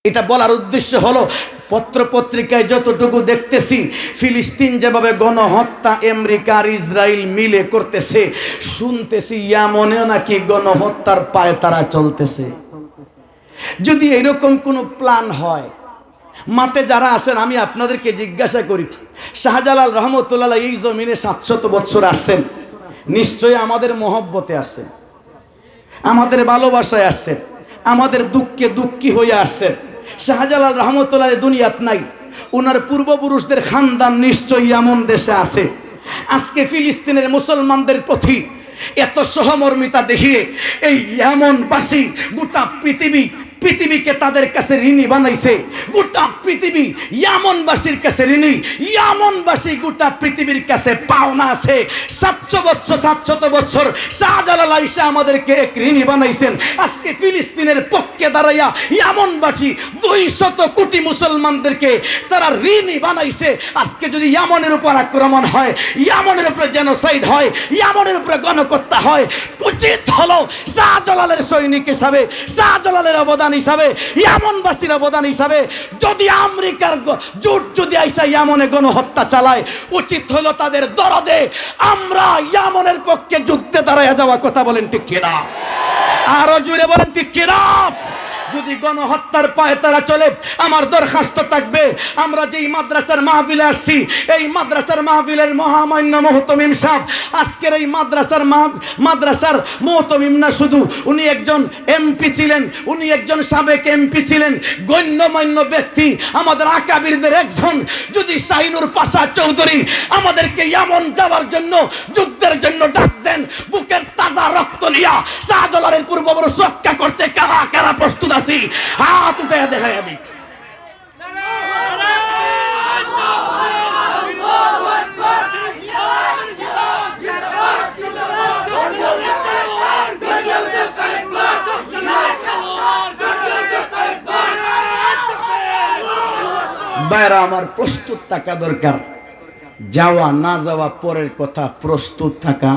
এটা বলার উদ্দেশ্য হলো, পত্রপত্রিকায় যতটুকু দেখতেছি ফিলিস্তিন যেভাবে গণহত্যা আমেরিকা আর ইসরায়েল মিলে করতেছে, শুনতেছি ইয়ামনেও নাকি গণহত্যার পায়তারা চলতেছে। যদি এরকম কোনো প্ল্যান হয়, মাতে যারা আছেন আমি আপনাদেরকে জিজ্ঞাসা করি, শাহজালাল রহমতুল্লাহ এই জমিনে 700 বছর আসছেন, নিশ্চয়ই আমাদের মহব্বতে আসছেন, আমাদের ভালোবাসায় আসছেন, আমাদের দুঃখে দুঃখী হয়ে আসছেন। শাহজালাল রহমতুল্লাহ দুনিয়াত নাই, ওনার পূর্বপুরুষদের খানদান নিশ্চয়ই এমন দেশে আছে। আজকে ফিলিস্তিনের মুসলমানদের প্রতি এত সহমর্মিতা দেখিয়ে এই ইয়ামনবাসী গোটা পৃথিবীকে তাদের কাছে ঋণী বানাইছে। গোটা পৃথিবী ইয়ামনবাসীর কাছে ঋণী, ইয়ামনবাসী গোটা পৃথিবীর কাছে পাওনা আছে। 700 বছর শাহজালাল আইসা আমাদেরকে এক ঋণী বানাইছেন। আজকে ফিলিস্তিনের পক্ষে দাঁড়াইয়া ইয়ামনবাসী 200 কোটি মুসলমানদেরকে তারা ঋণী বানাইছে। আজকে যদি ইয়ামনের উপর আক্রমণ হয়, ইয়ামনের উপরে জেনোসাইড হয়, ইয়ামনের উপরে গণহত্যা হয়, উচিত হলো শাহজালালের সৈনিক হিসাবে, শাহজালালের অবদান হিসাবে, ইয়ামনবাসীর অবদান হিসাবে, যদি আমেরিকার জোট যদি আইসা ইয়ামনে গণহত্যা চালায়, উচিত হলো তাদের দরদে আমরা ইয়ামনের পক্ষে যুদ্ধে দাঁড়ায় যাওয়া। কথা বলেন ঠিক কিনা? আরো জোরে বলেন ঠিক কিনা? যদি গণহত্যার পায়তারা চলে, আমার দরখাস্ত থাকবে, আমরা যেই মাদ্রাসার মাহফিলে আসছি, এই মাদ্রাসার মাহফিলের মহামান্য মুহতমিম সাহেব, আজকের এই মাদ্রাসার মুহতমিম না শুধু, উনি একজন এমপি ছিলেন, উনি একজন সাবেক এমপি ছিলেন, গণ্যমান্য ব্যক্তি, আমাদের আকাবিরদের একজন। যদি শাহিনুর পাশা চৌধুরী আমাদেরকে ইয়ামন যাওয়ার জন্য, যুদ্ধের জন্য ডাক দেন, বুকের তাজা রক্ত নিয়া শাহজালালের পূর্বপুরুষ রক্ষা করতে কারা কারা প্রস্তুত আছি? হাত উঠে দেখাইয়া দিক। বাইরা আমার প্রস্তুত থাকা দরকার। যাওয়া না যাওয়া পরের কথা, প্রস্তুত থাকা